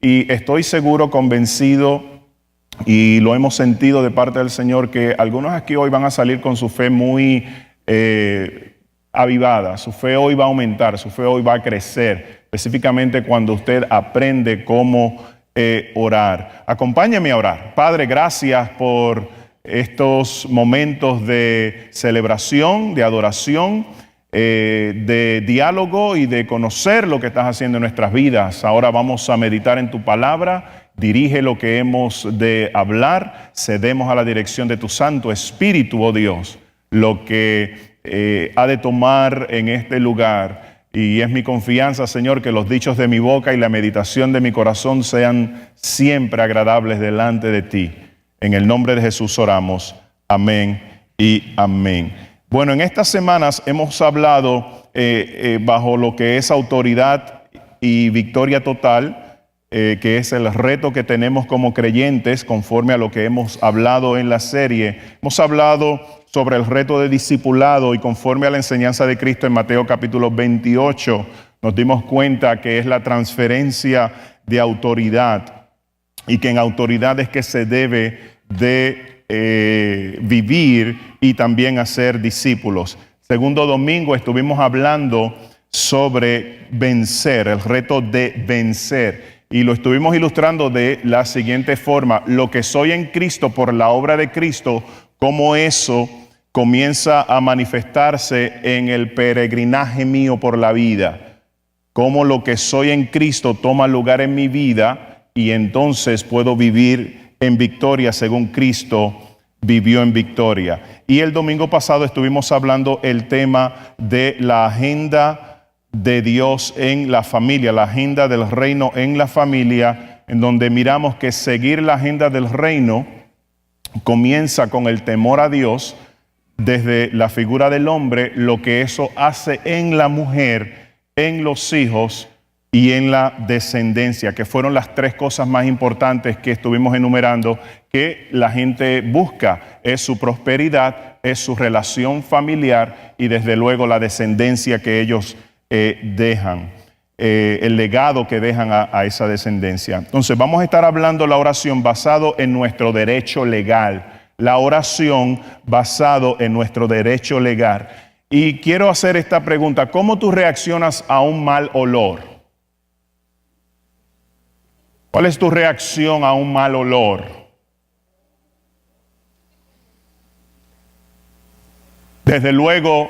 Y estoy seguro, convencido, y lo hemos sentido de parte del Señor, que algunos aquí hoy van a salir con su fe muy avivada. Su fe hoy va a aumentar, su fe hoy va a crecer, específicamente cuando usted aprende cómo orar. Acompáñame a orar. Padre, gracias por estos momentos de celebración, de adoración, de diálogo y de conocer lo que estás haciendo en nuestras vidas. Ahora vamos a meditar en tu palabra. Dirige lo que hemos de hablar. Cedemos a la dirección de tu Santo Espíritu, oh Dios, lo que ha de tomar en este lugar. Y es mi confianza, Señor, que los dichos de mi boca y la meditación de mi corazón sean siempre agradables delante de ti. En el nombre de Jesús oramos. Amén y amén. Bueno, en estas semanas hemos hablado bajo lo que es autoridad y victoria total, que es el reto que tenemos como creyentes conforme a lo que hemos hablado en la serie. Hemos hablado sobre el reto de discipulado y conforme a la enseñanza de Cristo en Mateo capítulo 28, nos dimos cuenta que es la transferencia de autoridad y que en autoridad es que se debe de vivir y también hacer discípulos. Segundo domingo estuvimos hablando sobre vencer, el reto de vencer. Y lo estuvimos ilustrando de la siguiente forma: lo que soy en Cristo por la obra de Cristo, cómo eso comienza a manifestarse en el peregrinaje mío por la vida. Cómo lo que soy en Cristo toma lugar en mi vida y entonces puedo vivir en victoria según Cristo vivió en victoria. Y el domingo pasado estuvimos hablando el tema de la agenda de Dios en la familia, la agenda del reino en la familia, en donde miramos que seguir la agenda del reino comienza con el temor a Dios desde la figura del hombre, lo que eso hace en la mujer, en los hijos y en la descendencia, que fueron las tres cosas más importantes que estuvimos enumerando, que la gente busca: es su prosperidad, es su relación familiar y desde luego la descendencia que ellos dejan, el legado que dejan a esa descendencia. Entonces vamos a estar hablando la oración basado en nuestro derecho legal, la oración basado en nuestro derecho legal. Y quiero hacer esta pregunta: ¿cómo tú reaccionas a un mal olor? ¿Cuál es tu reacción a un mal olor? Desde luego,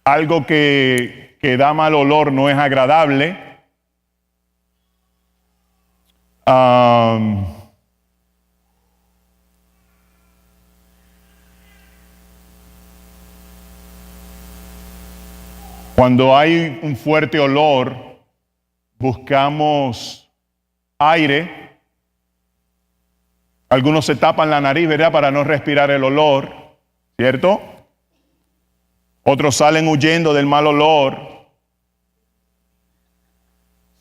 algo que da mal olor no es agradable. Cuando hay un fuerte olor, buscamos aire. Algunos se tapan la nariz, ¿verdad?, para no respirar el olor, ¿cierto? Otros salen huyendo del mal olor.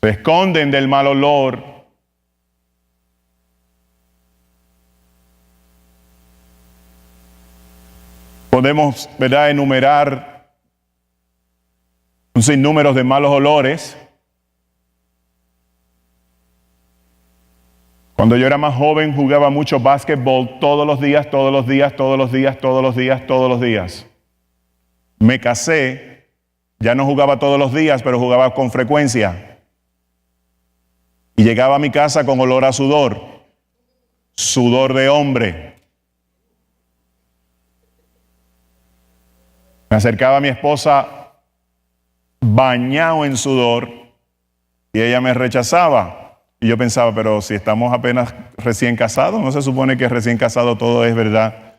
Se esconden del mal olor. Podemos, ¿verdad?, enumerar un sinnúmero de malos olores. Cuando yo era más joven jugaba mucho básquetbol todos los días. Me casé, ya no jugaba todos los días, pero jugaba con frecuencia. Y llegaba a mi casa con olor a sudor, sudor de hombre. Me acercaba a mi esposa bañado en sudor y ella me rechazaba. Y yo pensaba, pero si estamos apenas recién casados, ¿no se supone que recién casado todo es verdad?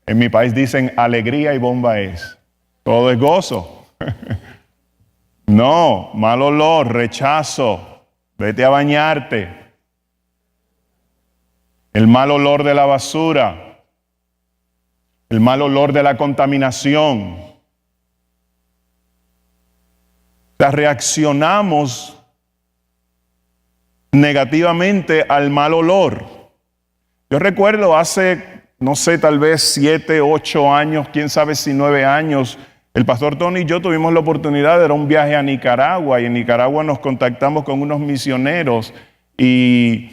En mi país dicen alegría y bomba es. Todo es gozo. No, mal olor, rechazo. Vete a bañarte. El mal olor de la basura. El mal olor de la contaminación. O sea, reaccionamos negativamente al mal olor. Yo recuerdo hace, no sé, tal vez 7, 8 años, quién sabe si 9 años, El pastor Tony y yo tuvimos la oportunidad de dar un viaje a Nicaragua y en Nicaragua nos contactamos con unos misioneros y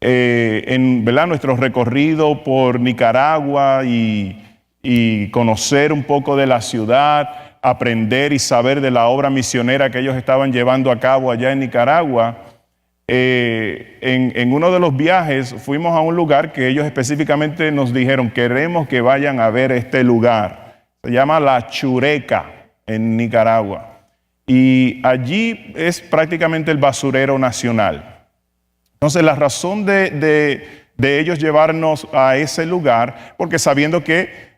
en ¿verdad? Nuestro recorrido por Nicaragua y conocer un poco de la ciudad, aprender y saber de la obra misionera que ellos estaban llevando a cabo allá en Nicaragua. En uno de los viajes fuimos a un lugar que ellos específicamente nos dijeron, queremos que vayan a ver este lugar. Se llama La Chureca en Nicaragua. Y allí es prácticamente el basurero nacional. Entonces la razón de ellos llevarnos a ese lugar, porque sabiendo que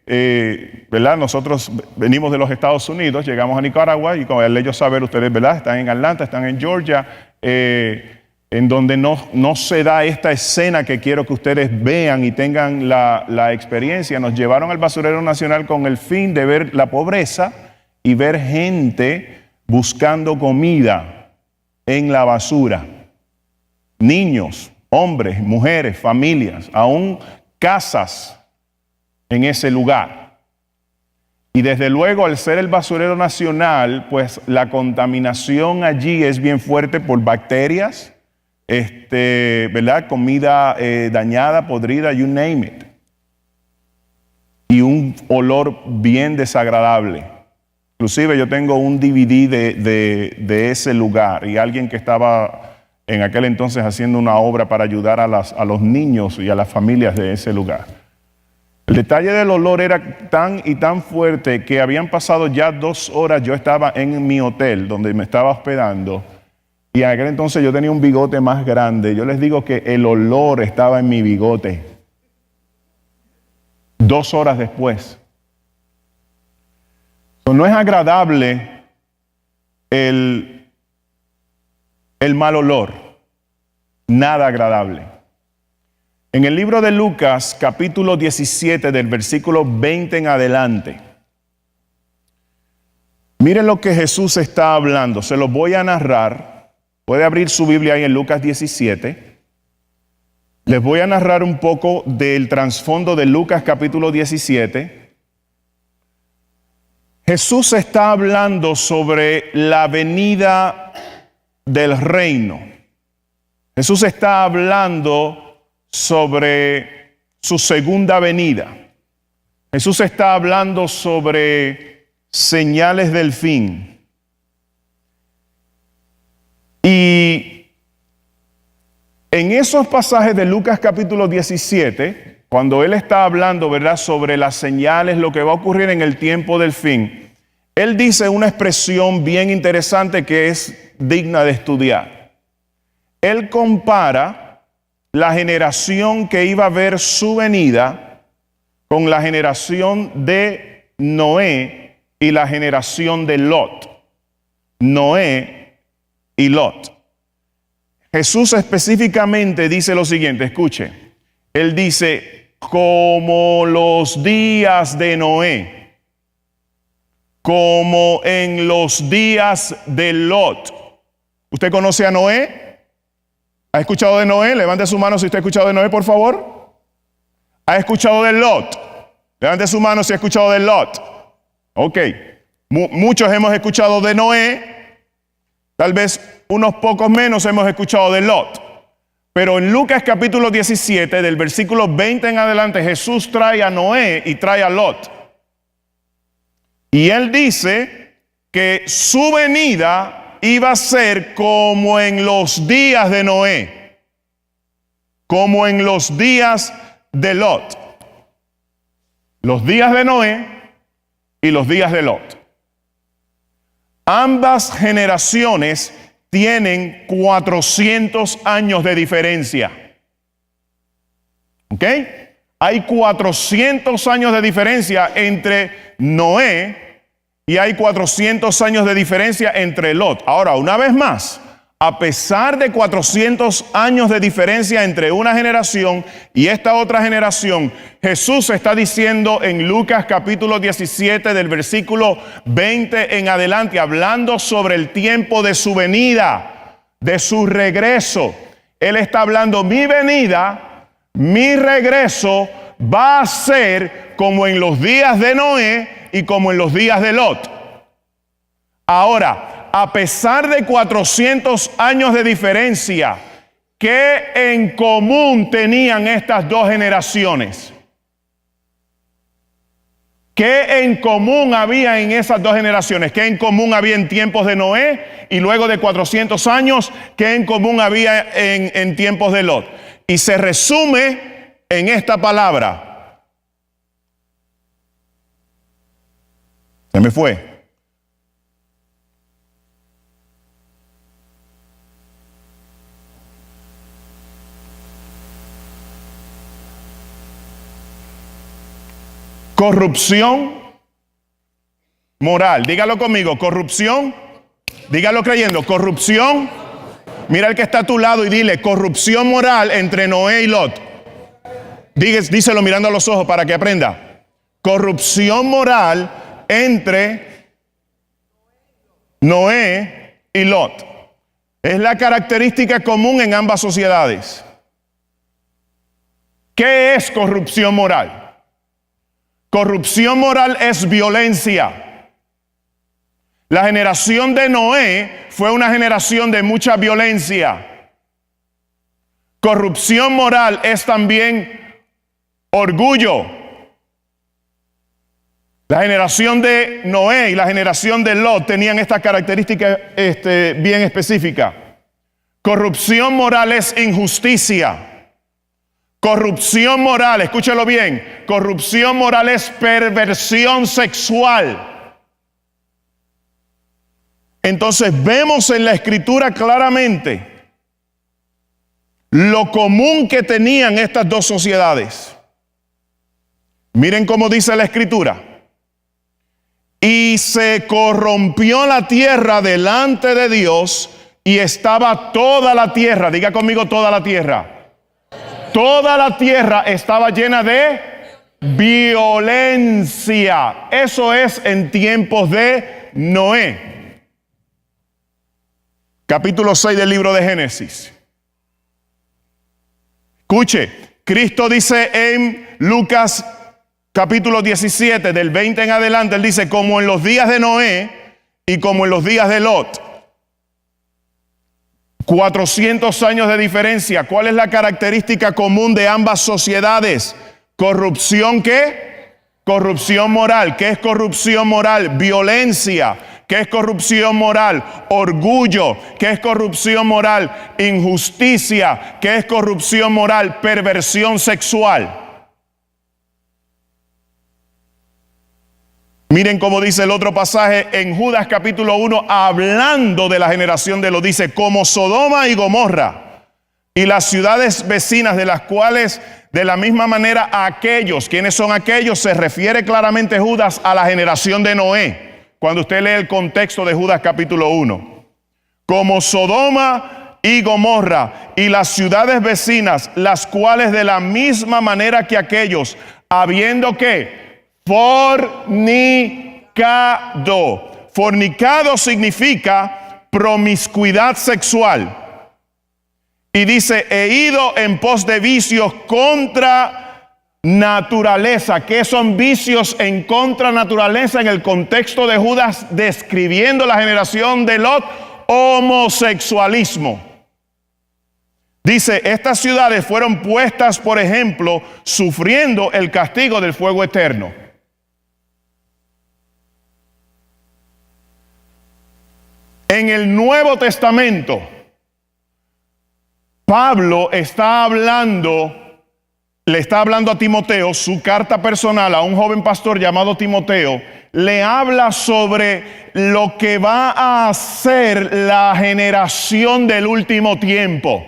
¿verdad? Nosotros venimos de los Estados Unidos, llegamos a Nicaragua y con ellos saber, ustedes ¿verdad? Están en Atlanta, están en Georgia, en donde no se da esta escena que quiero que ustedes vean y tengan la experiencia. Nos llevaron al basurero nacional con el fin de ver la pobreza y ver gente buscando comida en la basura. Niños, hombres, mujeres, familias, aún casas en ese lugar. Y desde luego, al ser el basurero nacional, pues la contaminación allí es bien fuerte por bacterias, ¿verdad? Comida dañada, podrida, you name it. Y un olor bien desagradable. Inclusive yo tengo un DVD de ese lugar y alguien que estaba en aquel entonces haciendo una obra para ayudar a los niños y a las familias de ese lugar. El detalle del olor era tan y tan fuerte que habían pasado ya 2 horas. Yo estaba en mi hotel donde me estaba hospedando y en aquel entonces yo tenía un bigote más grande. Yo les digo que el olor estaba en mi bigote 2 horas después. No es agradable el mal olor, nada agradable. En el libro de Lucas, capítulo 17, del versículo 20 en adelante, miren lo que Jesús está hablando, se los voy a narrar. Puede abrir su Biblia ahí en Lucas 17. Les voy a narrar un poco del trasfondo de Lucas capítulo 17. Jesús está hablando sobre la venida del reino. Jesús está hablando sobre su segunda venida. Jesús está hablando sobre señales del fin. Y en esos pasajes de Lucas capítulo 17, cuando él está hablando, ¿verdad?, sobre las señales, lo que va a ocurrir en el tiempo del fin, él dice una expresión bien interesante que es digna de estudiar. Él compara la generación que iba a ver su venida con la generación de Noé y la generación de Lot. Noé y Lot. Jesús específicamente dice lo siguiente, escuche. Él dice, como los días de Noé, como en los días de Lot. ¿Usted conoce a Noé? ¿Ha escuchado de Noé? Levante su mano si usted ha escuchado de Noé, por favor. ¿Ha escuchado de Lot? Levante su mano si ha escuchado de Lot. Ok. Muchos hemos escuchado de Noé. Tal vez unos pocos menos hemos escuchado de Lot. Pero en Lucas capítulo 17, del versículo 20 en adelante, Jesús trae a Noé y trae a Lot. Y él dice que su venida iba a ser como en los días de Noé, como en los días de Lot. Los días de Noé y los días de Lot. Ambas generaciones tienen 400 años de diferencia. ¿Ok? Hay 400 años de diferencia entre Noé y hay 400 años de diferencia entre Lot. Ahora, una vez más, a pesar de 400 años de diferencia entre una generación y esta otra generación, Jesús está diciendo en Lucas capítulo 17 del versículo 20 en adelante, hablando sobre el tiempo de su venida, de su regreso. Él está hablando, mi venida, mi regreso va a ser como en los días de Noé y como en los días de Lot. Ahora, a pesar de 400 años de diferencia, ¿qué en común tenían estas dos generaciones? ¿Qué en común había en esas dos generaciones? ¿Qué en común había en tiempos de Noé y luego de 400 años? ¿Qué en común había en tiempos de Lot? Y se resume en esta palabra. Se me fue. Corrupción moral. Dígalo conmigo, corrupción. Dígalo creyendo, corrupción. Mira al que está a tu lado y dile, corrupción moral entre Noé y Lot. Díselo mirando a los ojos para que aprenda. Corrupción moral entre Noé y Lot. Es la característica común en ambas sociedades. ¿Qué es corrupción moral? Corrupción moral es violencia. La generación de Noé fue una generación de mucha violencia. Corrupción moral es también orgullo. La generación de Noé y la generación de Lot tenían esta característica bien específica. Corrupción moral es injusticia. Corrupción moral, escúchalo bien, corrupción moral es perversión sexual. Entonces vemos en la Escritura claramente lo común que tenían estas dos sociedades. Miren cómo dice la Escritura. Y se corrompió la tierra delante de Dios y estaba toda la tierra, diga conmigo toda la tierra. Toda la tierra estaba llena de violencia. Eso es en tiempos de Noé. Capítulo 6 del libro de Génesis. Escuche, Cristo dice en Lucas capítulo 17, del 20 en adelante, él dice, como en los días de Noé y como en los días de Lot. 400 años de diferencia. ¿Cuál es la característica común de ambas sociedades? ¿Corrupción qué? Corrupción moral. ¿Qué es corrupción moral? Violencia. ¿Qué es corrupción moral? Orgullo. ¿Qué es corrupción moral? Injusticia. ¿Qué es corrupción moral? Perversión sexual. Miren cómo dice el otro pasaje en Judas capítulo 1, hablando de la generación de Lot, dice, como Sodoma y Gomorra y las ciudades vecinas, de las cuales de la misma manera aquellos, ¿quiénes son aquellos? Se refiere claramente Judas a la generación de Noé, cuando usted lee el contexto de Judas capítulo 1. Como Sodoma y Gomorra y las ciudades vecinas, las cuales de la misma manera que aquellos, habiendo que fornicado. Fornicado significa promiscuidad sexual. Y dice, he ido en pos de vicios contra naturaleza. ¿Qué son vicios en contra naturaleza? En el contexto de Judas describiendo la generación de Lot, homosexualismo. Dice, estas ciudades fueron puestas, por ejemplo, sufriendo el castigo del fuego eterno. En el Nuevo Testamento, Pablo le está hablando a Timoteo, su carta personal a un joven pastor llamado Timoteo, le habla sobre lo que va a hacer la generación del último tiempo.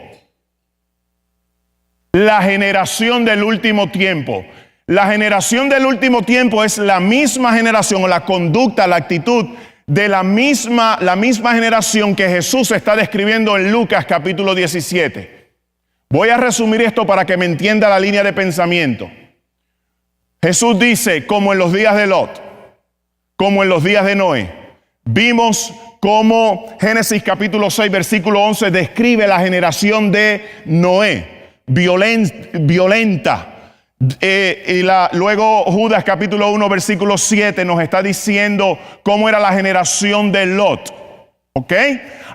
La generación del último tiempo. La generación del último tiempo es la misma generación, o la conducta, la actitud de la misma generación que Jesús está describiendo en Lucas capítulo 17. Voy a resumir esto para que me entienda la línea de pensamiento. Jesús dice, como en los días de Lot, como en los días de Noé. Vimos cómo Génesis capítulo 6 versículo 11 describe la generación de Noé, violenta, Luego Judas capítulo 1 versículo 7 nos está diciendo cómo era la generación de Lot. ¿Ok?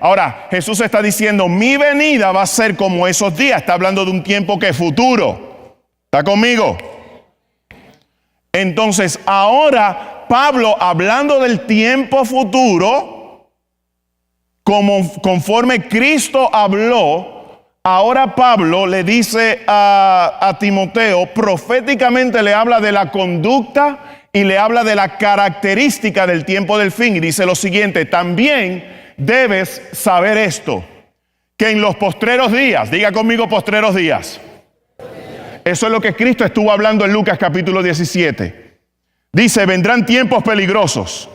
Ahora Jesús está diciendo, mi venida va a ser como esos días. Está hablando de un tiempo que es futuro. ¿Está conmigo? Entonces ahora Pablo, hablando del tiempo futuro, conforme Cristo habló, ahora Pablo le dice a Timoteo, proféticamente le habla de la conducta y le habla de la característica del tiempo del fin. Y dice lo siguiente, también debes saber esto, que en los postreros días, diga conmigo postreros días. Eso es lo que Cristo estuvo hablando en Lucas capítulo 17. Dice, vendrán tiempos peligrosos,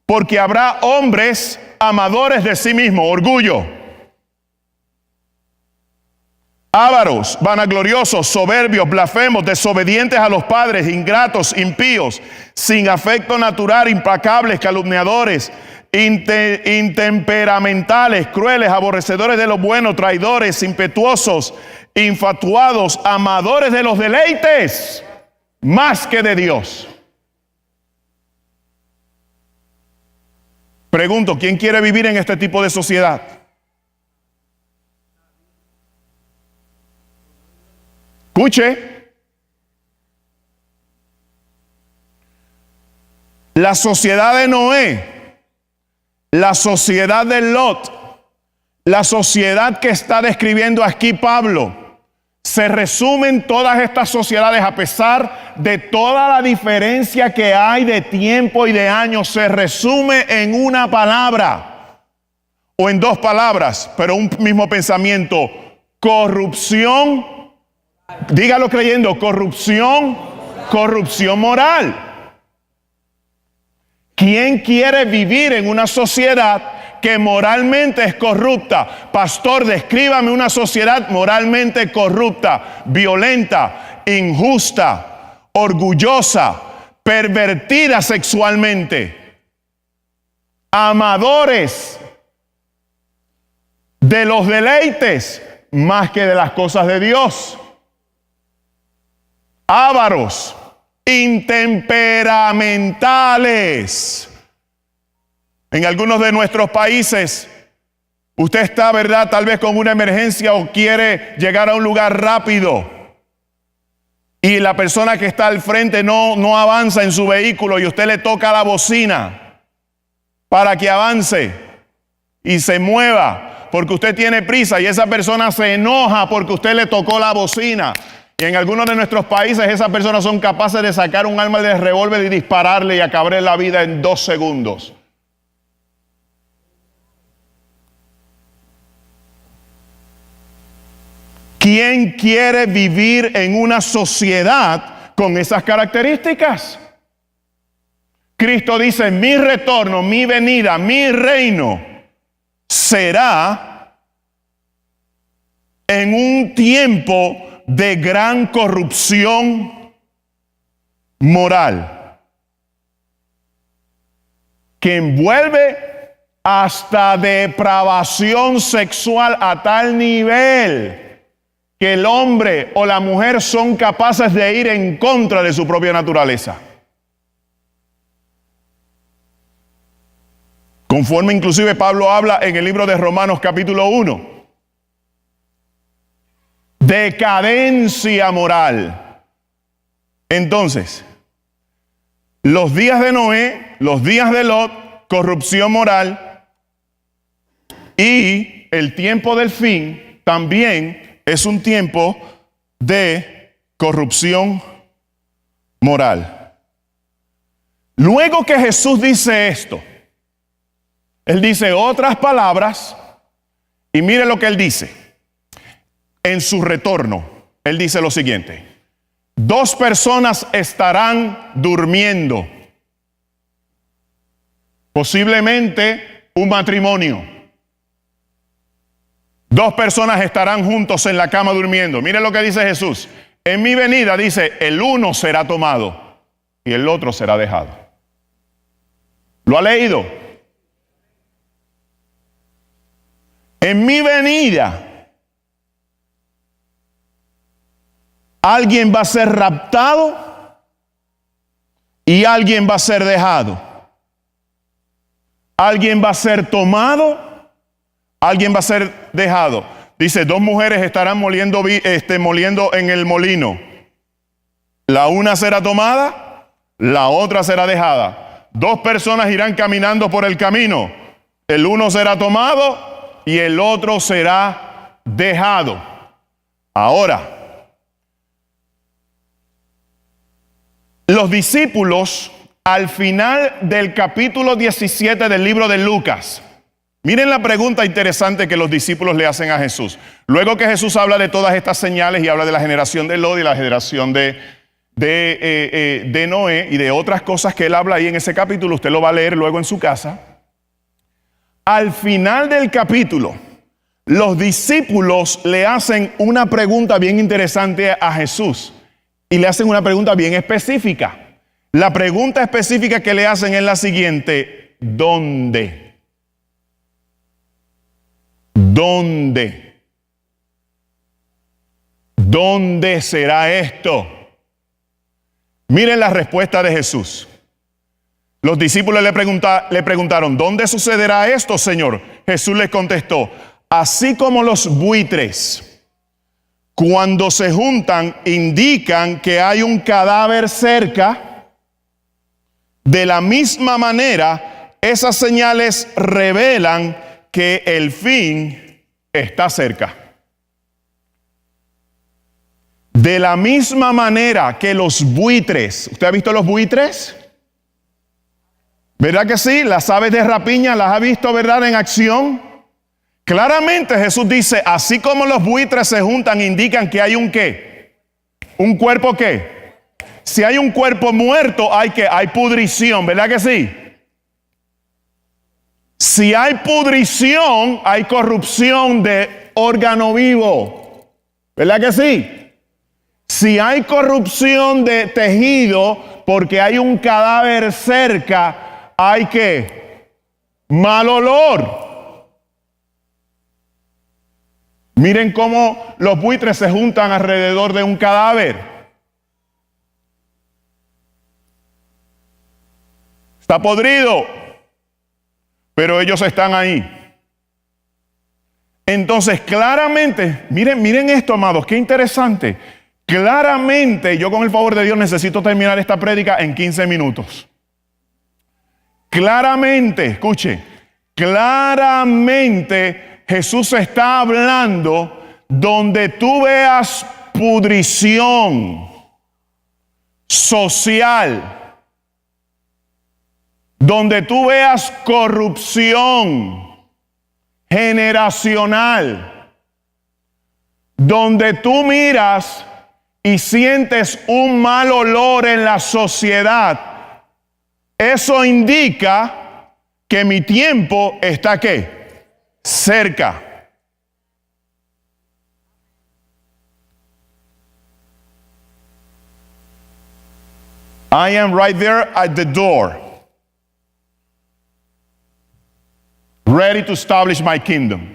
porque habrá hombres amadores de sí mismos, orgullo, ávaros, vanagloriosos, soberbios, blasfemos, desobedientes a los padres, ingratos, impíos, sin afecto natural, implacables, calumniadores, intemperamentales, crueles, aborrecedores de lo bueno, traidores, impetuosos, infatuados, amadores de los deleites, más que de Dios. Pregunto, ¿quién quiere vivir en este tipo de sociedad? Escuche, la sociedad de Noé, la sociedad de Lot, la sociedad que está describiendo aquí Pablo, se resumen todas estas sociedades, a pesar de toda la diferencia que hay de tiempo y de años, se resume en una palabra o en dos palabras, pero un mismo pensamiento: corrupción. Dígalo creyendo, corrupción moral. ¿Quién quiere vivir en una sociedad que moralmente es corrupta? Pastor, descríbame una sociedad moralmente corrupta, violenta, injusta, orgullosa, pervertida sexualmente, amadores de los deleites más que de las cosas de Dios, ávaros, intemperamentales. En algunos de nuestros países, usted está, ¿verdad?, tal vez con una emergencia o quiere llegar a un lugar rápido y la persona que está al frente no avanza en su vehículo y usted le toca la bocina para que avance y se mueva porque usted tiene prisa, y esa persona se enoja porque usted le tocó la bocina. Y en algunos de nuestros países esas personas son capaces de sacar un arma de revólver y dispararle y acabarle la vida en 2 segundos. ¿Quién quiere vivir en una sociedad con esas características? Cristo dice, mi retorno, mi venida, mi reino será en un tiempo de gran corrupción moral que envuelve hasta depravación sexual a tal nivel que el hombre o la mujer son capaces de ir en contra de su propia naturaleza. Conforme inclusive Pablo habla en el libro de Romanos capítulo 1. Decadencia moral. Entonces, los días de Noé, los días de Lot, corrupción moral, y el tiempo del fin también es un tiempo de corrupción moral. Luego que Jesús dice esto, Él dice otras palabras y mire lo que Él dice. En su retorno, Él dice lo siguiente: 2 personas estarán durmiendo, posiblemente un matrimonio. 2 personas estarán juntos en la cama durmiendo. Mire lo que dice Jesús. En mi venida, dice, el uno será tomado y el otro será dejado. ¿Lo ha leído? En mi venida, Alguien va a ser raptado y alguien va a ser dejado. Alguien va a ser tomado, alguien va a ser dejado. Dice, 2 mujeres estarán moliendo en el molino. La una será tomada, la otra será dejada. 2 personas irán caminando por el camino. El uno será tomado y el otro será dejado. Ahora, los discípulos, al final del capítulo 17 del libro de Lucas, miren la pregunta interesante que los discípulos le hacen a Jesús. Luego que Jesús habla de todas estas señales y habla de la generación de Lot y la generación de Noé y de otras cosas que él habla ahí en ese capítulo, usted lo va a leer luego en su casa. Al final del capítulo, los discípulos le hacen una pregunta bien interesante a Jesús y le hacen una pregunta bien específica. La pregunta específica que le hacen es la siguiente: ¿dónde? ¿Dónde? ¿Dónde será esto? Miren la respuesta de Jesús. Los discípulos le preguntaron, ¿dónde sucederá esto, Señor? Jesús les contestó, así como los buitres, cuando se juntan, indican que hay un cadáver cerca, de la misma manera, esas señales revelan que el fin está cerca. De la misma manera que los buitres, ¿usted ha visto los buitres? ¿Verdad que sí? Las aves de rapiña las ha visto, ¿verdad?, en acción. Claramente Jesús dice, así como los buitres se juntan, indican que hay un ¿qué? ¿Un cuerpo qué? Si hay un cuerpo muerto, hay pudrición, ¿verdad que sí? Si hay pudrición, hay corrupción de órgano vivo, ¿verdad que sí? Si hay corrupción de tejido, porque hay un cadáver cerca, hay ¿qué? Mal olor. Miren cómo los buitres se juntan alrededor de un cadáver. Está podrido, pero ellos están ahí. Entonces, claramente, miren esto, amados, qué interesante. Claramente, yo con el favor de Dios necesito terminar esta prédica en 15 minutos. Claramente, escuche, claramente Jesús está hablando donde tú veas pudrición social, donde tú veas corrupción generacional, donde tú miras y sientes un mal olor en la sociedad, eso indica que mi tiempo está ¿qué? Cerca. I am right there at the door, ready to establish my kingdom,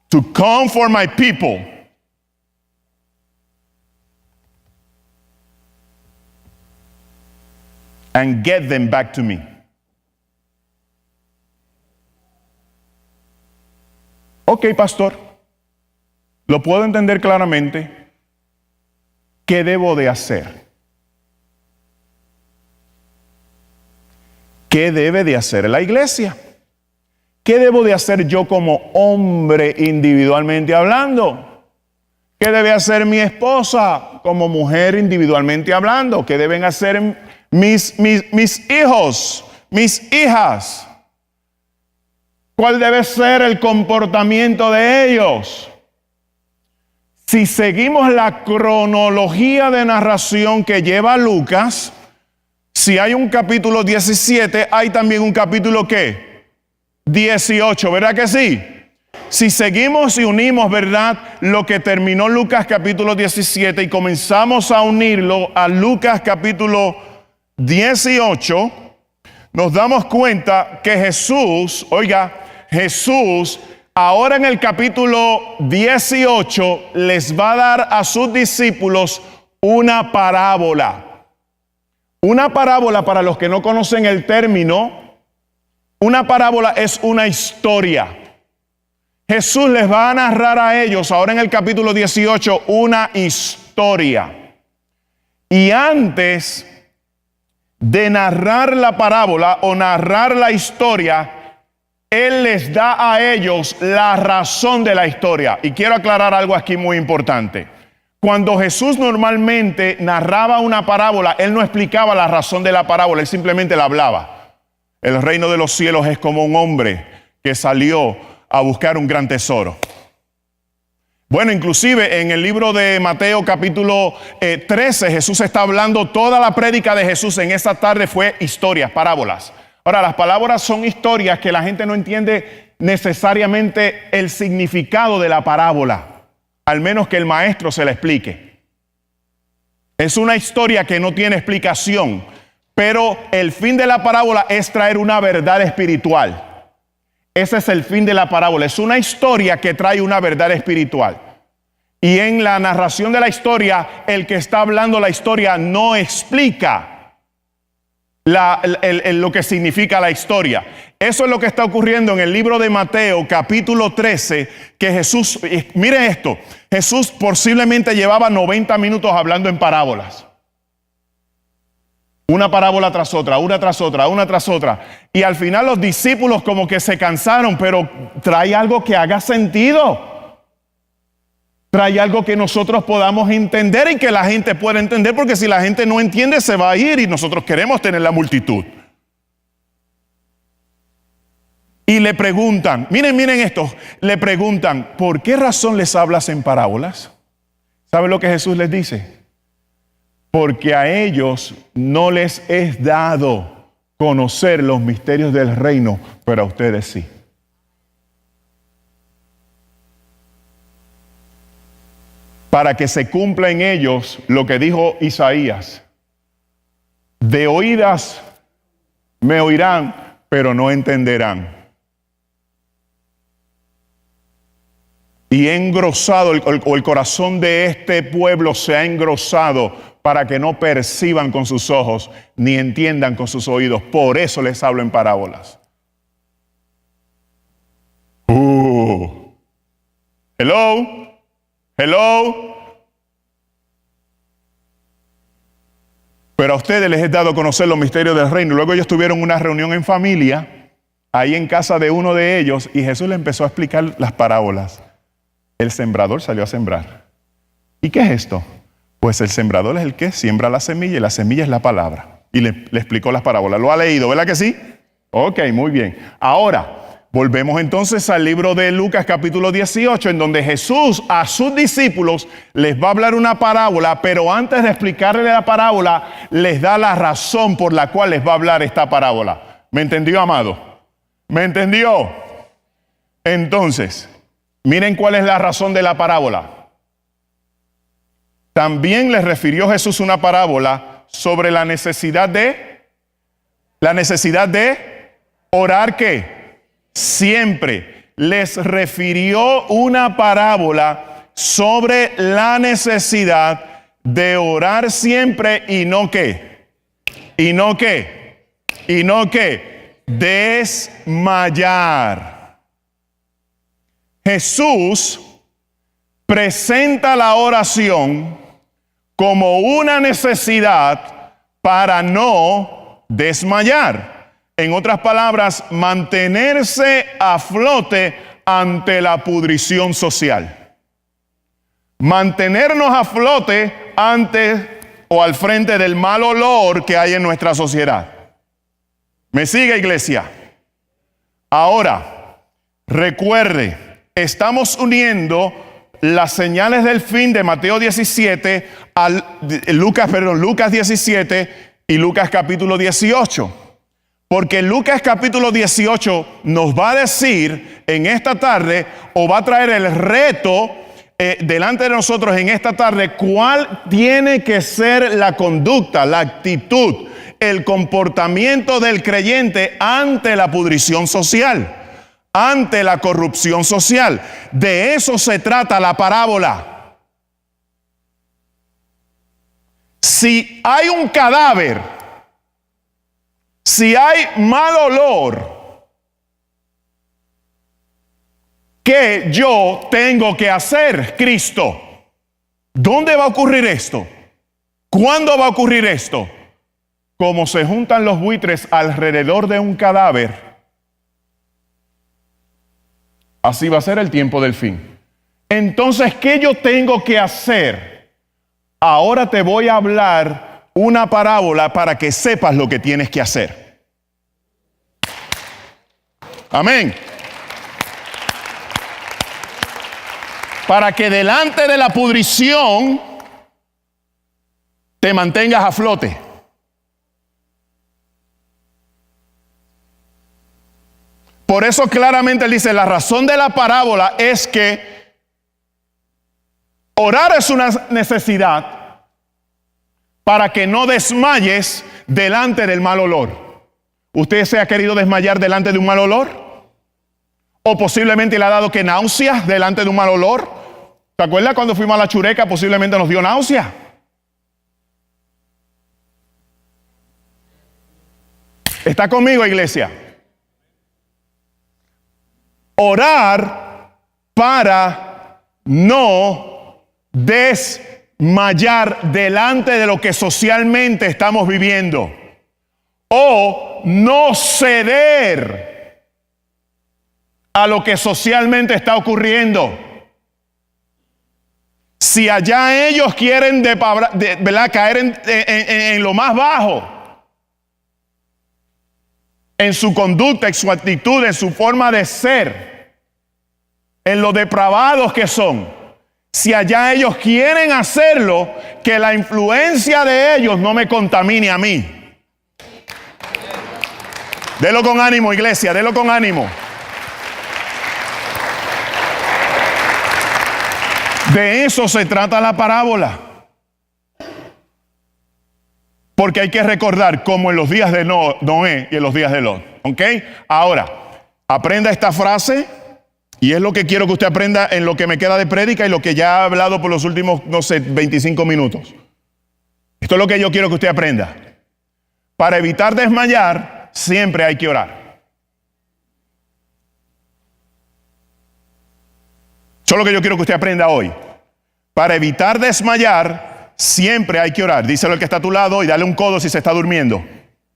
to come for my people. And get them back to me. Ok, pastor, lo puedo entender claramente. ¿Qué debo de hacer? ¿Qué debe de hacer la iglesia? ¿Qué debo de hacer yo como hombre individualmente hablando? ¿Qué debe hacer mi esposa como mujer individualmente hablando? ¿Qué deben hacer mis hijos, mis hijas? ¿Cuál debe ser el comportamiento de ellos? Si seguimos la cronología de narración que lleva Lucas, si hay un capítulo 17, hay también un capítulo ¿qué? 18, ¿verdad que sí? Si seguimos y unimos, ¿verdad?, lo que terminó Lucas capítulo 17 y comenzamos a unirlo a Lucas capítulo 18, nos damos cuenta que Jesús ahora en el capítulo 18 les va a dar a sus discípulos una parábola. Una parábola, para los que no conocen el término, una parábola es una historia. Jesús les va a narrar a ellos, ahora en el capítulo 18, una historia. Y antes de narrar la parábola o narrar la historia, Él les da a ellos la razón de la historia. Y quiero aclarar algo aquí muy importante. Cuando Jesús normalmente narraba una parábola, Él no explicaba la razón de la parábola, Él simplemente la hablaba. El reino de los cielos es como un hombre que salió a buscar un gran tesoro. Bueno, inclusive en el libro de Mateo capítulo 13, Jesús está hablando, toda la prédica de Jesús en esa tarde fue historias, parábolas. Ahora, las palabras son historias que la gente no entiende necesariamente el significado de la parábola, al menos que el maestro se la explique. Es una historia que no tiene explicación, pero el fin de la parábola es traer una verdad espiritual. Ese es el fin de la parábola. Es una historia que trae una verdad espiritual. Y en la narración de la historia, el que está hablando la historia no explica lo que significa la historia. Eso es lo que está ocurriendo en el libro de Mateo, capítulo 13, que Jesús, miren esto, Jesús posiblemente llevaba 90 minutos hablando en parábolas. Una parábola tras otra, una tras otra, una tras otra. Y al final los discípulos como que se cansaron, pero trae algo que haga sentido. Trae algo que nosotros podamos entender y que la gente pueda entender, porque si la gente no entiende se va a ir y nosotros queremos tener la multitud. Y le preguntan, miren esto, le preguntan, ¿por qué razón les hablas en parábolas? ¿Saben lo que Jesús les dice? Porque a ellos no les es dado conocer los misterios del reino, pero a ustedes sí. Para que se cumpla en ellos lo que dijo Isaías. De oídas me oirán, pero no entenderán. Y engrosado, el corazón de este pueblo se ha engrosado para que no perciban con sus ojos, ni entiendan con sus oídos. Por eso les hablo en parábolas. Hello. Pero a ustedes les he dado a conocer los misterios del reino. Luego ellos tuvieron una reunión en familia, ahí en casa de uno de ellos, y Jesús les empezó a explicar las parábolas. El sembrador salió a sembrar. ¿Y qué es esto? Pues el sembrador es el que siembra la semilla, y la semilla es la palabra. Y le explicó las parábolas. ¿Lo ha leído, verdad que sí? Ok, muy bien. Ahora, volvemos entonces al libro de Lucas capítulo 18, en donde Jesús a sus discípulos les va a hablar una parábola, pero antes de explicarle la parábola, les da la razón por la cual les va a hablar esta parábola. ¿Me entendió, amado? ¿Me entendió? Entonces, miren cuál es la razón de la parábola. También les refirió Jesús una parábola sobre la necesidad de orar, ¿qué? Siempre. Les refirió una parábola sobre la necesidad de orar siempre y no ¿qué? Y no ¿qué? Desmayar. Jesús presenta la oración como una necesidad para no desmayar. En otras palabras, mantenerse a flote ante la pudrición social. Mantenernos a flote ante o al frente del mal olor que hay en nuestra sociedad. ¿Me sigue, iglesia? Ahora, recuerde, estamos uniendo las señales del fin de Mateo 17 al Lucas 17 y Lucas capítulo 18. Porque Lucas capítulo 18 nos va a decir en esta tarde, o va a traer el reto delante de nosotros en esta tarde, cuál tiene que ser la conducta, la actitud, el comportamiento del creyente ante la pudrición social, ante la corrupción social. De eso se trata la parábola. Si hay un cadáver, si hay mal olor, ¿qué yo tengo que hacer, Cristo? ¿Dónde va a ocurrir esto? ¿Cuándo va a ocurrir esto? Como se juntan los buitres alrededor de un cadáver, así va a ser el tiempo del fin. Entonces, ¿qué yo tengo que hacer? Ahora te voy a hablar una parábola para que sepas lo que tienes que hacer. Amén. Para que delante de la pudrición te mantengas a flote. Por eso claramente él dice, la razón de la parábola es que orar es una necesidad para que no desmayes delante del mal olor. ¿Usted se ha querido desmayar delante de un mal olor? ¿O posiblemente le ha dado que náuseas delante de un mal olor? ¿Se acuerda cuando fuimos a la Chureca? Posiblemente nos dio náusea. ¿Está conmigo, iglesia? Orar para no desmayar delante de lo que socialmente estamos viviendo. O no ceder a lo que socialmente está ocurriendo. Si allá ellos quieren ¿verdad? Caer en lo más bajo, en su conducta, en su actitud, en su forma de ser, en lo depravados que son, si allá ellos quieren hacerlo, que la influencia de ellos no me contamine a mí. Delo con ánimo, iglesia, delo con ánimo. De eso se trata la parábola. Porque hay que recordar como en los días de Noé y en los días de Lot. ¿Ok? Ahora, aprenda esta frase y es lo que quiero que usted aprenda en lo que me queda de prédica y lo que ya he hablado por los últimos, 25 minutos. Esto es lo que yo quiero que usted aprenda. Para evitar desmayar, siempre hay que orar. Eso es lo que yo quiero que usted aprenda hoy. Para evitar desmayar, siempre hay que orar. Díselo al que está a tu lado y dale un codo si se está durmiendo.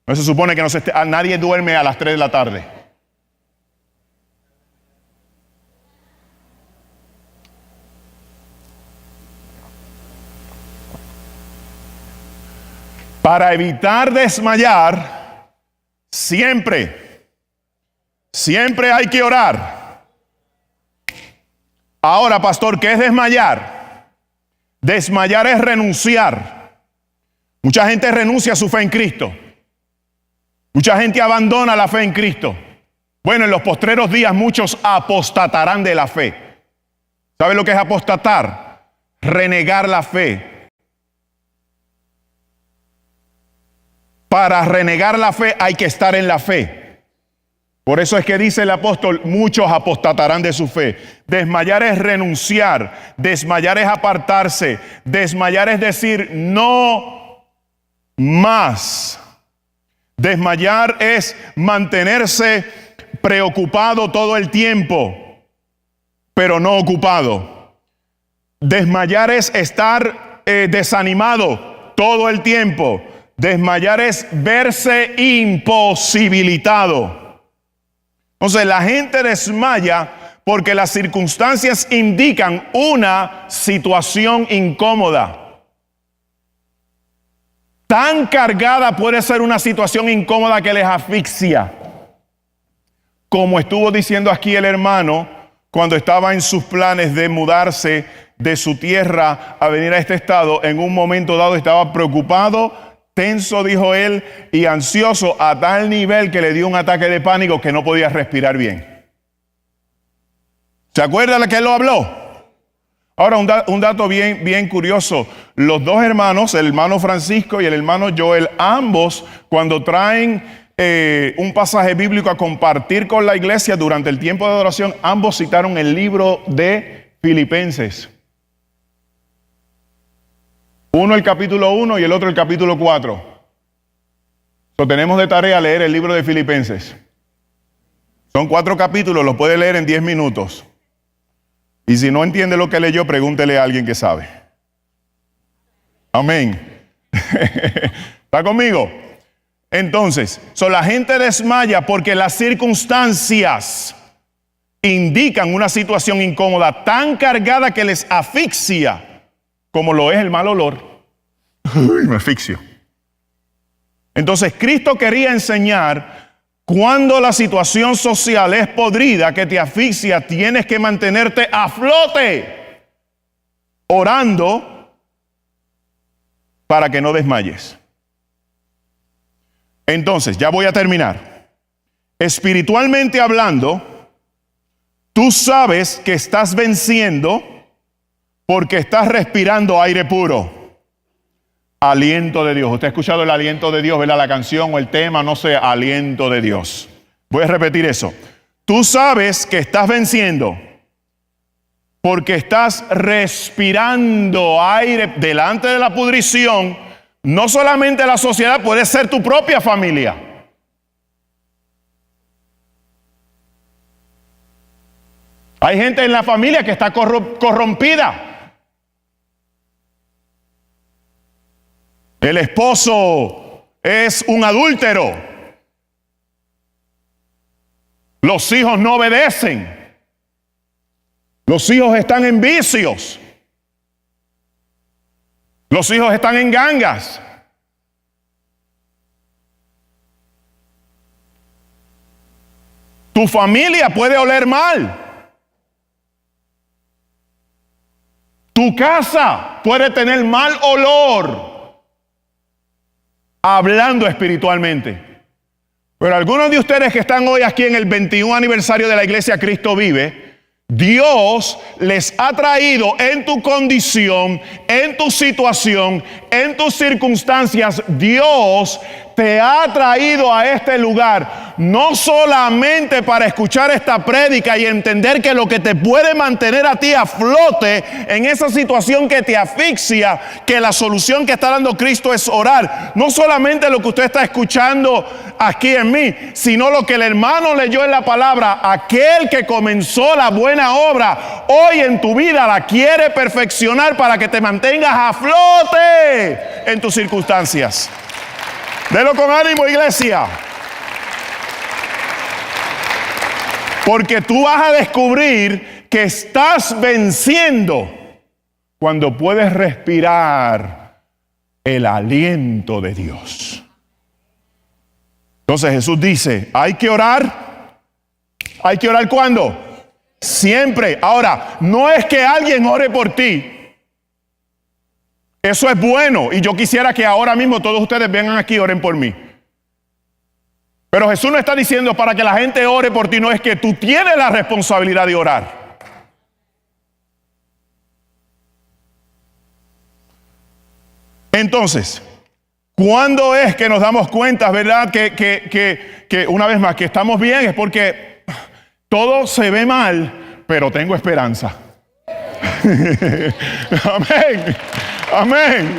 No se supone que nadie duerme a las 3 de la tarde. Para evitar desmayar, siempre hay que orar. Ahora, pastor, ¿qué es desmayar? Desmayar es renunciar. Mucha gente renuncia a su fe en Cristo. Mucha gente abandona la fe en Cristo. Bueno, en los postreros días muchos apostatarán de la fe. ¿Sabe lo que es apostatar? Renegar la fe. Para renegar la fe hay que estar en la fe. Por eso es que dice el apóstol, muchos apostatarán de su fe. Desmayar es renunciar, desmayar es apartarse, desmayar es decir no más. Desmayar es mantenerse preocupado todo el tiempo, pero no ocupado. Desmayar es estar desanimado todo el tiempo. Desmayar es verse imposibilitado. Entonces la gente desmaya porque las circunstancias indican una situación incómoda. Tan cargada puede ser una situación incómoda que les asfixia. Como estuvo diciendo aquí el hermano cuando estaba en sus planes de mudarse de su tierra a venir a este estado, en un momento dado estaba preocupado, tenso, dijo él, y ansioso a tal nivel que le dio un ataque de pánico que no podía respirar bien. ¿Se acuerda de que él lo habló? Ahora, un dato bien curioso. Los dos hermanos, el hermano Francisco y el hermano Joel, ambos, cuando traen un pasaje bíblico a compartir con la iglesia durante el tiempo de adoración, ambos citaron el libro de Filipenses. Uno el capítulo 1 y el otro el capítulo 4. Lo tenemos de tarea leer el libro de Filipenses. Son 4 capítulos, los puede leer en 10 minutos. Y si no entiende lo que leyó, pregúntele a alguien que sabe. Amén. ¿Está conmigo? Entonces, la gente desmaya porque las circunstancias indican una situación incómoda tan cargada que les asfixia, como lo es el mal olor. Uy, me asfixio. Entonces, Cristo quería enseñar cuando la situación social es podrida, que te asfixia, tienes que mantenerte a flote, orando para que no desmayes. Entonces, ya voy a terminar. Espiritualmente hablando, tú sabes que estás venciendo porque estás respirando aire puro. Aliento de Dios. Usted ha escuchado el aliento de Dios, ¿verdad? La canción o el tema, no sé, aliento de Dios. Voy a repetir eso. Tú sabes que estás venciendo porque estás respirando aire delante de la pudrición. No solamente la sociedad, puede ser tu propia familia. Hay gente en la familia que está corrompida. El esposo es un adúltero. Los hijos no obedecen. Los hijos están en vicios. Los hijos están en gangas. Tu familia puede oler mal. Tu casa puede tener mal olor, hablando espiritualmente. Pero algunos de ustedes que están hoy aquí en el 21 aniversario de la Iglesia Cristo Vive, Dios les ha traído en tu condición, en tu situación, en tus circunstancias. Dios te ha traído a este lugar no solamente para escuchar esta prédica y entender que lo que te puede mantener a ti a flote en esa situación que te asfixia, que la solución que está dando Cristo es orar. No solamente lo que usted está escuchando aquí en mí, sino lo que el hermano leyó en la palabra. Aquel que comenzó la buena obra hoy en tu vida la quiere perfeccionar para que te mantengas a flote en tus circunstancias. Delo con ánimo, iglesia. Porque tú vas a descubrir que estás venciendo cuando puedes respirar el aliento de Dios. Entonces Jesús dice, hay que orar. ¿Hay que orar cuándo? Siempre. Ahora, no es que alguien ore por ti. Eso es bueno y yo quisiera que ahora mismo todos ustedes vengan aquí y oren por mí. Pero Jesús no está diciendo para que la gente ore por ti, no, es que tú tienes la responsabilidad de orar. Entonces, ¿cuándo es que nos damos cuenta, verdad, que una vez más que estamos bien? Es porque todo se ve mal, pero tengo esperanza. Amén. Amén.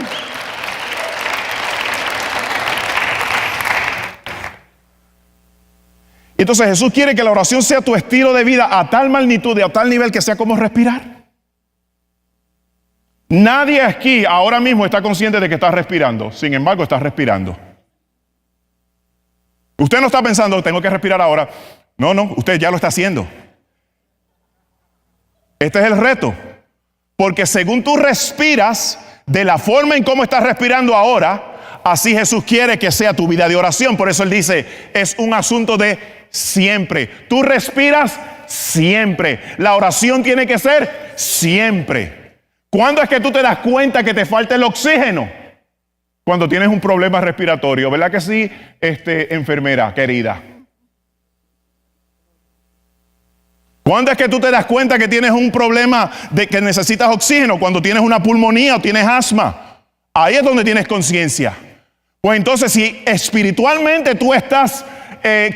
Entonces Jesús quiere que la oración sea tu estilo de vida a tal magnitud y a tal nivel que sea como respirar. Nadie aquí ahora mismo está consciente de que está respirando. Sin embargo, está respirando. Usted no está pensando, tengo que respirar ahora. No, usted ya lo está haciendo. Este es el reto. Porque según tú respiras, de la forma en cómo estás respirando ahora, así Jesús quiere que sea tu vida de oración. Por eso Él dice, es un asunto de siempre. Tú respiras siempre. La oración tiene que ser siempre. ¿Cuándo es que tú te das cuenta que te falta el oxígeno? Cuando tienes un problema respiratorio. ¿Verdad que sí, enfermera querida? ¿Cuándo es que tú te das cuenta que tienes un problema de que necesitas oxígeno? Cuando tienes una pulmonía o tienes asma. Ahí es donde tienes conciencia. Pues entonces, si espiritualmente tú estás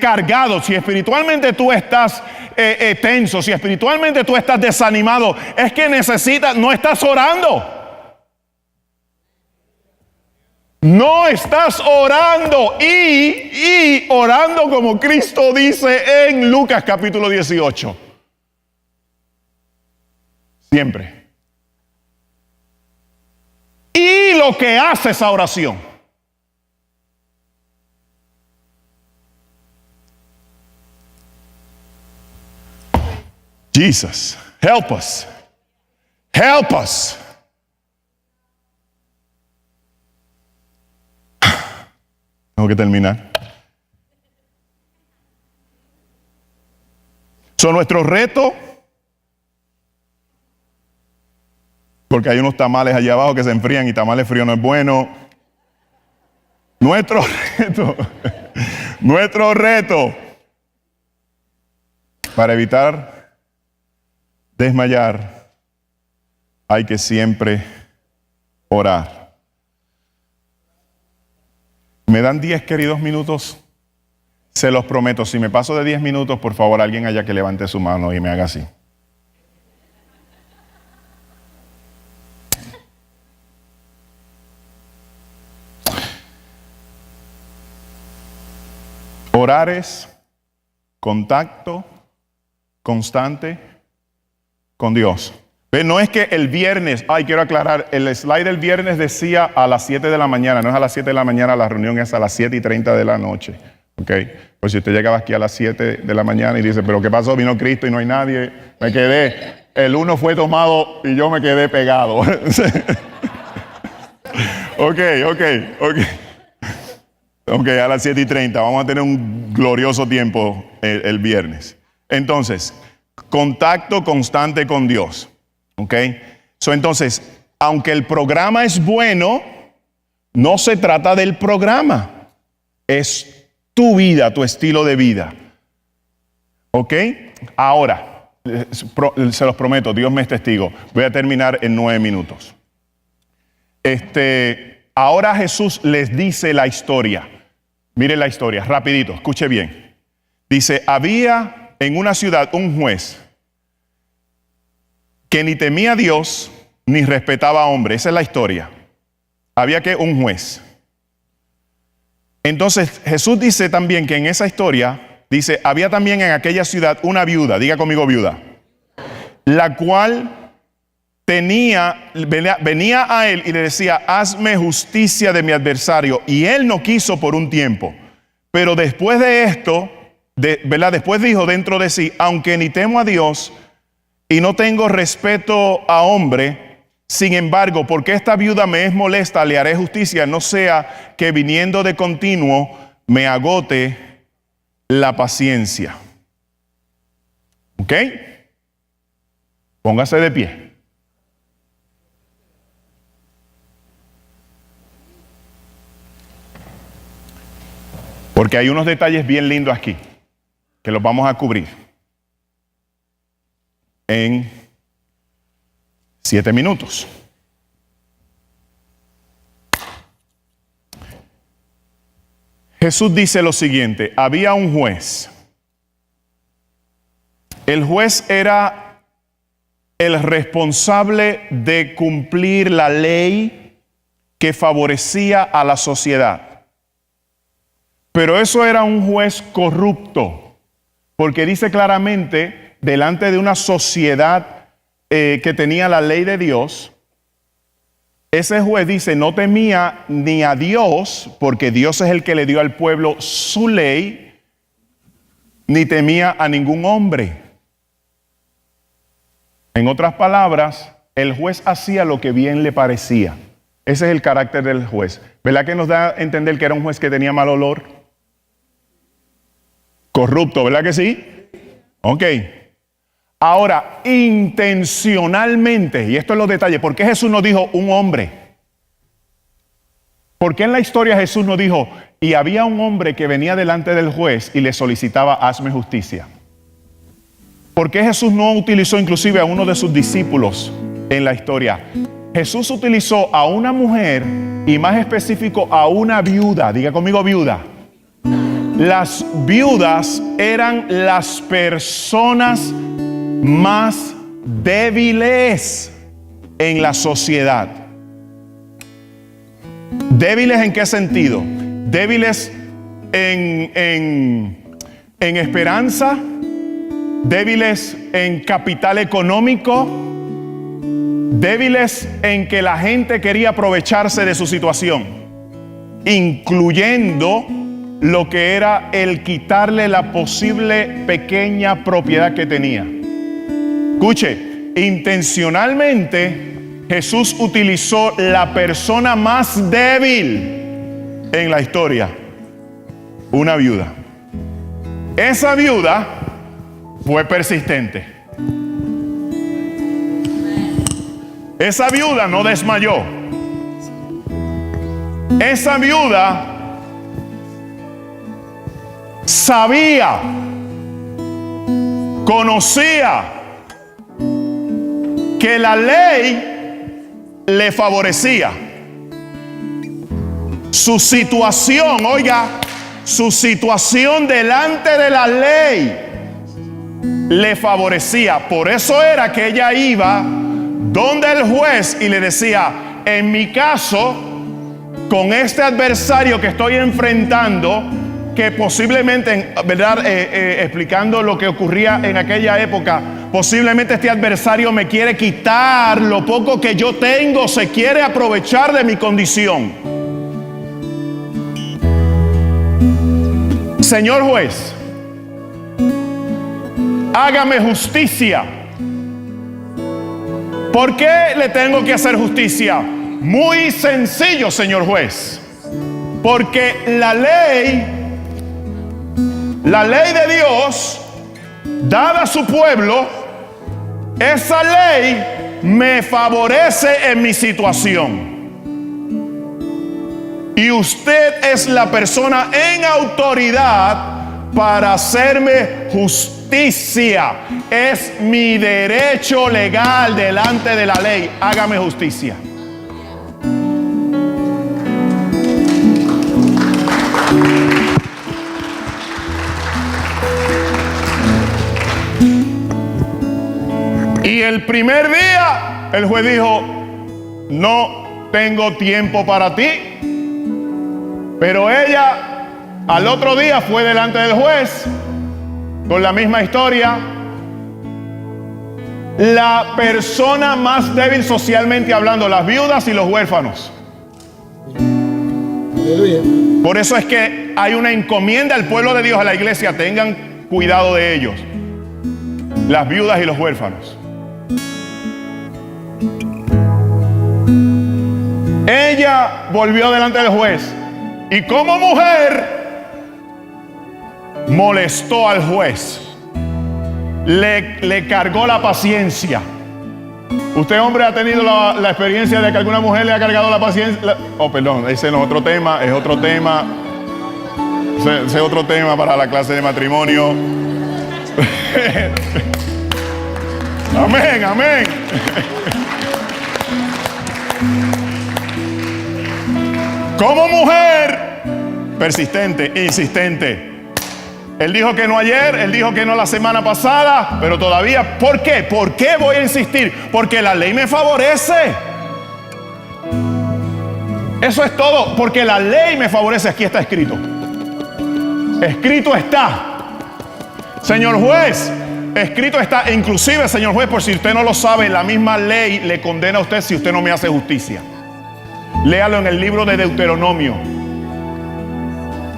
cargado, si espiritualmente tú estás tenso, si espiritualmente tú estás desanimado, es que no estás orando. No estás orando y orando como Cristo dice en Lucas capítulo 18. Siempre. Y lo que hace esa oración. Jesus, help us. Help us. Tengo que terminar. Son nuestro reto, porque hay unos tamales allá abajo que se enfrían y tamales fríos no es bueno. Nuestro reto para evitar desmayar, hay que siempre orar. ¿Me dan 10 queridos minutos? Se los prometo. Si me paso de 10 minutos, por favor, alguien allá que levante su mano y me haga así. Orar es contacto constante con Dios. ¿Ve? No es que el viernes, quiero aclarar, el slide del viernes decía a las 7 de la mañana, no es a las 7 de la mañana, la reunión es a las 7:30 de la noche. ¿Ok? Pues si usted llegaba aquí a las 7 de la mañana y dice, ¿pero qué pasó? Vino Cristo y no hay nadie. Me quedé, el uno fue tomado y yo me quedé pegado. Ok, a las 7:30, vamos a tener un glorioso tiempo el viernes. Entonces, contacto constante con Dios. ¿Ok? Entonces, aunque el programa es bueno, no se trata del programa. Es tu vida, tu estilo de vida. ¿Ok? Ahora, se los prometo, Dios me es testigo. Voy a terminar en 9 minutos. Ahora Jesús les dice la historia. Mire la historia, rapidito, escuche bien. Dice, había en una ciudad un juez que ni temía a Dios ni respetaba a hombre. Esa es la historia. Había un juez. Entonces Jesús dice también que en esa historia, dice, había también en aquella ciudad una viuda, diga conmigo viuda, la cual venía a él y le decía, hazme justicia de mi adversario. Y él no quiso por un tiempo. Pero después de esto, después dijo dentro de sí, aunque ni temo a Dios y no tengo respeto a hombre, sin embargo, porque esta viuda me es molesta, le haré justicia, no sea que viniendo de continuo me agote la paciencia. ¿Ok? Póngase de pie. Porque hay unos detalles bien lindos aquí, que los vamos a cubrir en 7 minutos. Jesús dice lo siguiente, había un juez. El juez era el responsable de cumplir la ley que favorecía a la sociedad. Pero eso era un juez corrupto, porque dice claramente, delante de una sociedad que tenía la ley de Dios, ese juez dice, no temía ni a Dios, porque Dios es el que le dio al pueblo su ley, ni temía a ningún hombre. En otras palabras, el juez hacía lo que bien le parecía. Ese es el carácter del juez. ¿Verdad que nos da a entender que era un juez que tenía mal olor? Corrupto, ¿verdad que sí? Ok. Ahora, intencionalmente, y esto es los detalles, ¿por qué Jesús no dijo un hombre? ¿Por qué en la historia Jesús no dijo, y había un hombre que venía delante del juez y le solicitaba, hazme justicia? ¿Por qué Jesús no utilizó inclusive a uno de sus discípulos en la historia? Jesús utilizó a una mujer y más específico a una viuda. Diga conmigo, viuda. Las viudas eran las personas más débiles en la sociedad. ¿Débiles en qué sentido? Débiles en esperanza, débiles en capital económico, débiles en que la gente quería aprovecharse de su situación, incluyendo lo que era el quitarle la posible pequeña propiedad que tenía. Escuche, intencionalmente Jesús utilizó la persona más débil en la historia, una viuda. Esa viuda fue persistente. Esa viuda no desmayó. Esa viuda sabía, conocía que la ley le favorecía. Su situación, oiga, su situación delante de la ley le favorecía. Por eso era que ella iba donde el juez y le decía: en mi caso, con este adversario que estoy enfrentando, que posiblemente, ¿verdad? Explicando lo que ocurría en aquella época, posiblemente este adversario me quiere quitar lo poco que yo tengo, se quiere aprovechar de mi condición. Señor juez, hágame justicia. ¿Por qué le tengo que hacer justicia? Muy sencillo, señor juez. Porque la ley de Dios, dada a su pueblo, esa ley me favorece en mi situación. Y usted es la persona en autoridad para hacerme justicia. Es mi derecho legal delante de la ley. Hágame justicia. Y el primer día el juez dijo: no tengo tiempo para ti. Pero ella al otro día fue delante del juez con la misma historia. La persona más débil socialmente hablando, las viudas y los huérfanos. Por eso es que hay una encomienda al pueblo de Dios, a la iglesia: tengan cuidado de ellos, las viudas y los huérfanos. Ella volvió delante del juez y como mujer molestó al juez, le cargó la paciencia. ¿Usted, hombre, ha tenido la experiencia de que alguna mujer le ha cargado la paciencia? Perdón, ese no es otro tema, es otro tema. Ese es otro tema para la clase de matrimonio. Amén, amén. Como mujer persistente, insistente. Él dijo que no ayer, él dijo que no la semana pasada, pero todavía. ¿Por qué? ¿Por qué voy a insistir? Porque la ley me favorece. Eso es todo, porque la ley me favorece. Aquí está escrito. Escrito está. Señor juez, escrito está. Inclusive, señor juez, por si usted no lo sabe, la misma ley le condena a usted si usted no me hace justicia. Léalo en el libro de Deuteronomio.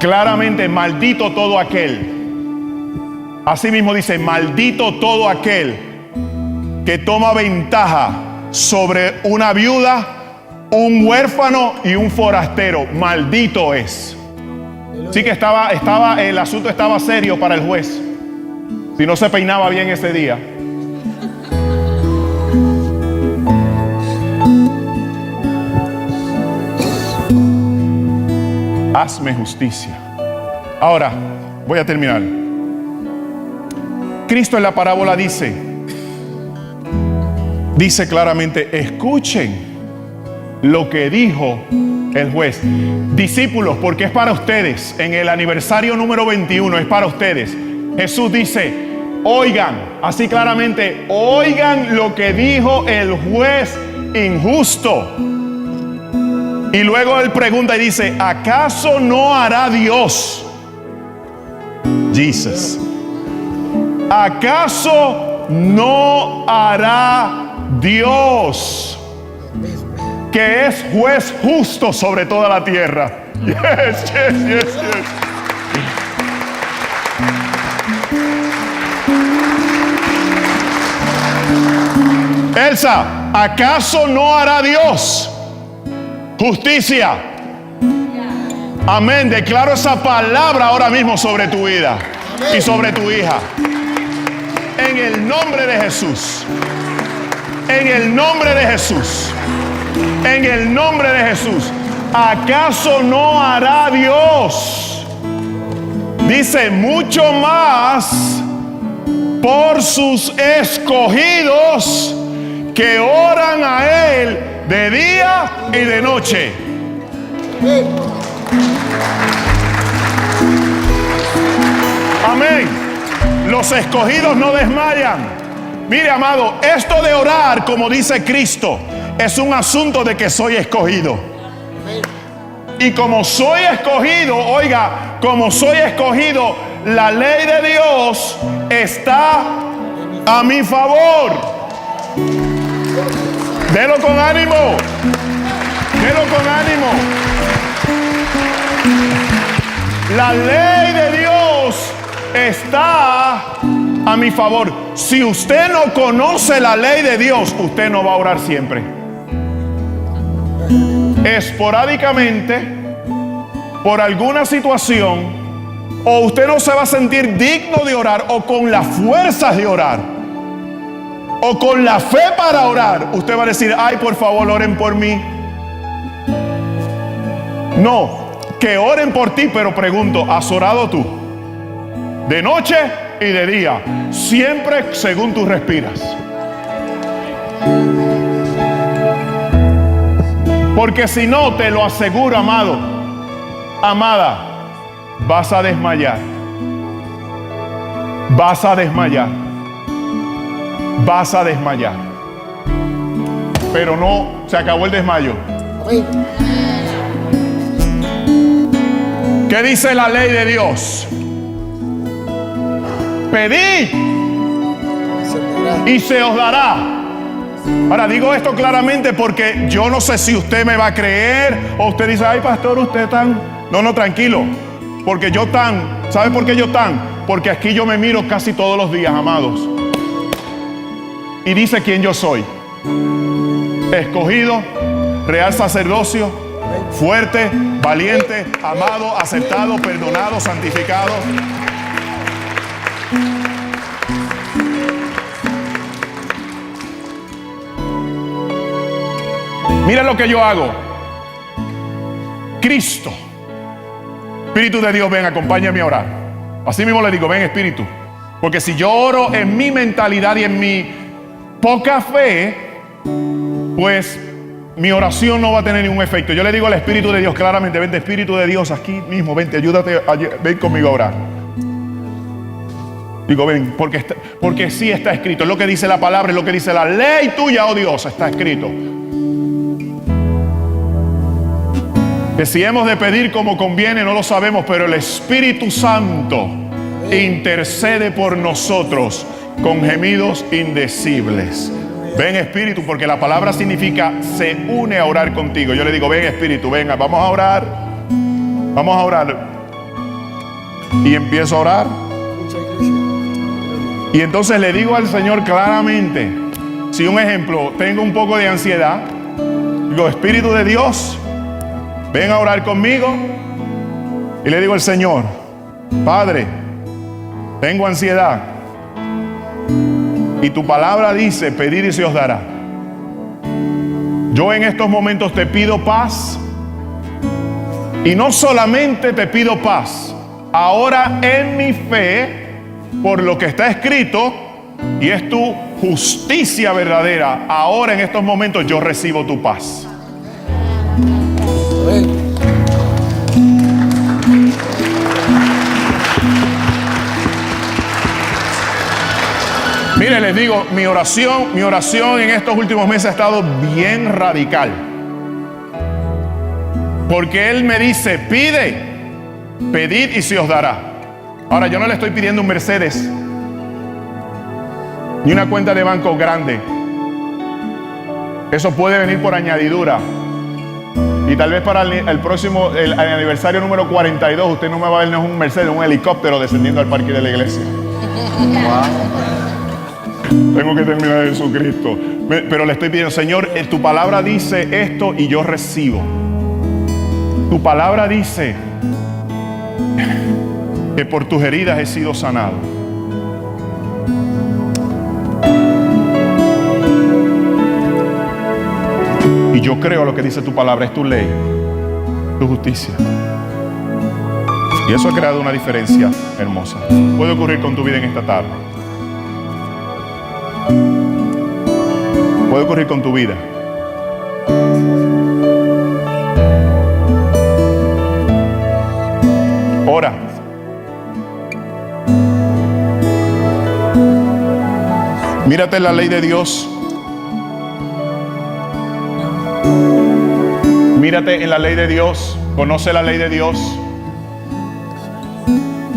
Claramente: maldito todo aquel. Así mismo dice: maldito todo aquel que toma ventaja sobre una viuda, un huérfano y un forastero. Maldito es. Sí que el asunto estaba serio para el juez. Si no se peinaba bien ese día. Hazme justicia. Ahora, voy a terminar. Cristo en la parábola dice claramente: escuchen lo que dijo El juez. Discípulos, porque es para ustedes. En el aniversario número 21 es para ustedes. Jesús dice, oigan, así claramente, oigan lo que dijo el juez injusto. Y luego él pregunta y dice, ¿acaso no hará Dios? Jesus. ¿Acaso no hará Dios, que es juez justo sobre toda la tierra? Yes, yes, yes, yes. Elsa, ¿acaso no hará Dios justicia? Amén. Declaro esa palabra ahora mismo sobre tu vida y sobre tu hija. En el nombre de Jesús. En el nombre de Jesús. En el nombre de Jesús. ¿Acaso no hará Dios? Dice, mucho más por sus escogidos que oran a Él de día y de noche. Amén. Los escogidos no desmayan. Mire, amado, esto de orar, como dice Cristo, es un asunto de que soy escogido. Y como soy escogido, oiga, como soy escogido, la ley de Dios está a mi favor. Delo con ánimo. Delo con ánimo. La ley de Dios está a mi favor. Si usted no conoce la ley de Dios, usted no va a orar siempre. Esporádicamente, por alguna situación, o usted no se va a sentir digno de orar, o con las fuerzas de orar, o con la fe para orar, usted va a decir, ay, por favor, oren por mí. No, que oren por ti, pero pregunto, ¿has orado tú? De noche y de día, siempre según tú respiras. Porque si no, te lo aseguro, amado, amada, vas a desmayar. Vas a desmayar. Vas a desmayar. Pero no, se acabó el desmayo. ¿Qué dice la ley de Dios? Pedid y se os dará. Ahora digo esto claramente porque yo no sé si usted me va a creer o usted dice, ay pastor, usted tan... No, tranquilo. Porque yo ¿sabe por qué yo Porque aquí yo me miro casi todos los días, amados. Y dice quién yo soy. Escogido, real sacerdocio, fuerte, valiente, amado, aceptado, perdonado, santificado. Mira lo que yo hago. Cristo, Espíritu de Dios, ven, acompáñame a orar. Así mismo le digo, ven Espíritu. Porque si yo oro en mi mentalidad y en mi poca fe, pues mi oración no va a tener ningún efecto. Yo le digo al Espíritu de Dios claramente, vente Espíritu de Dios aquí mismo, vente, ayúdate, ven conmigo a orar. Digo, ven, porque sí está escrito, es lo que dice la palabra, es lo que dice la ley tuya, oh Dios, está escrito. Que si hemos de pedir como conviene, no lo sabemos, pero el Espíritu Santo intercede por nosotros con gemidos indecibles. Ven Espíritu, porque la palabra significa se une a orar contigo. Yo le digo, ven Espíritu, venga, vamos a orar. Vamos a orar. Y empiezo a orar. Y entonces le digo al Señor claramente, si un ejemplo, tengo un poco de ansiedad, digo, Espíritu de Dios, ven a orar conmigo. Y le digo al Señor, Padre, tengo ansiedad. Y tu palabra dice, pedid y se os dará. Yo en estos momentos te pido paz. Y no solamente te pido paz, ahora en mi fe, por lo que está escrito, y es tu justicia verdadera, ahora en estos momentos yo recibo tu paz. Mire, les digo, mi oración en estos últimos meses ha estado bien radical. Porque Él me dice, pedid y se os dará. Ahora, yo no le estoy pidiendo un Mercedes, ni una cuenta de banco grande. Eso puede venir por añadidura. Y tal vez para el próximo, el aniversario número 42, usted no me va a ver, no es un Mercedes, un helicóptero descendiendo al parque de la iglesia. Tengo que terminar en Jesucristo. Pero le estoy pidiendo, Señor, tu palabra dice esto y yo recibo. Tu palabra dice que por tus heridas he sido sanado. Y yo creo lo que dice tu palabra, es tu ley, tu justicia. Y eso ha creado una diferencia hermosa. Puede ocurrir con tu vida en esta tarde. Puede ocurrir con tu vida. Ora. Mírate en la ley de Dios. Mírate en la ley de Dios. Conoce la ley de Dios.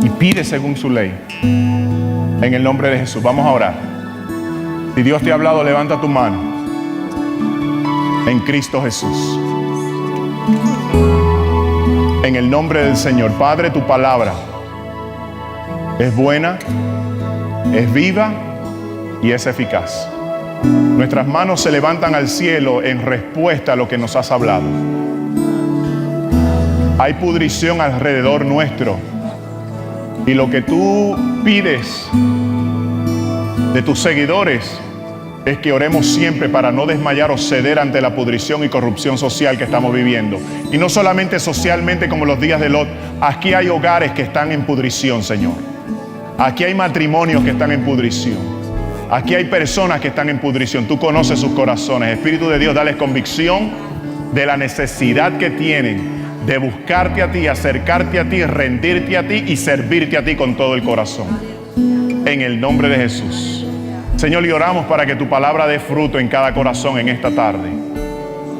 Y pide según su ley. En el nombre de Jesús. Vamos a orar. Si Dios te ha hablado, levanta tu mano. En Cristo Jesús. En el nombre del Señor. Padre, tu palabra es buena, es viva y es eficaz. Nuestras manos se levantan al cielo en respuesta a lo que nos has hablado. Hay pudrición alrededor nuestro. Y lo que tú pides de tus seguidores es que oremos siempre para no desmayar o ceder ante la pudrición y corrupción social que estamos viviendo. Y no solamente socialmente como los días de Lot. Aquí hay hogares que están en pudrición, Señor. Aquí hay matrimonios que están en pudrición. Aquí hay personas que están en pudrición. Tú conoces sus corazones. Espíritu de Dios, dales convicción de la necesidad que tienen de buscarte a ti, acercarte a ti, rendirte a ti y servirte a ti con todo el corazón. En el nombre de Jesús. Señor, y oramos para que tu palabra dé fruto en cada corazón en esta tarde.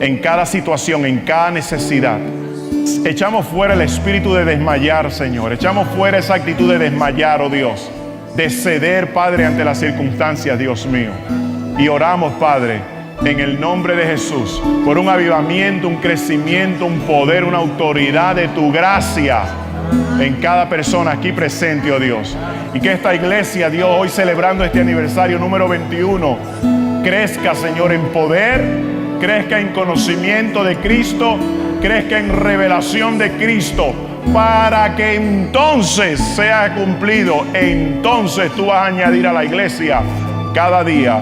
En cada situación, en cada necesidad. Echamos fuera el espíritu de desmayar, Señor. Echamos fuera esa actitud de desmayar, oh Dios. De ceder, Padre, ante las circunstancias, Dios mío. Y oramos, Padre, en el nombre de Jesús, por un avivamiento, un crecimiento, un poder, una autoridad de tu gracia en cada persona aquí presente, oh Dios. Y que esta iglesia, Dios, hoy celebrando este aniversario número 21, crezca, Señor, en poder, crezca en conocimiento de Cristo, crezca en revelación de Cristo, para que entonces sea cumplido. Entonces tú vas a añadir a la iglesia cada día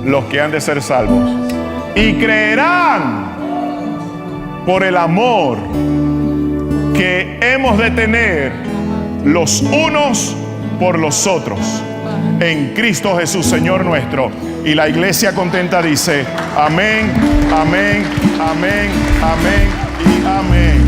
los que han de ser salvos. Y creerán por el amor que hemos de tener los unos por los otros en Cristo Jesús, Señor nuestro. Y la iglesia contenta dice: amén, amén, amén, amén y amén.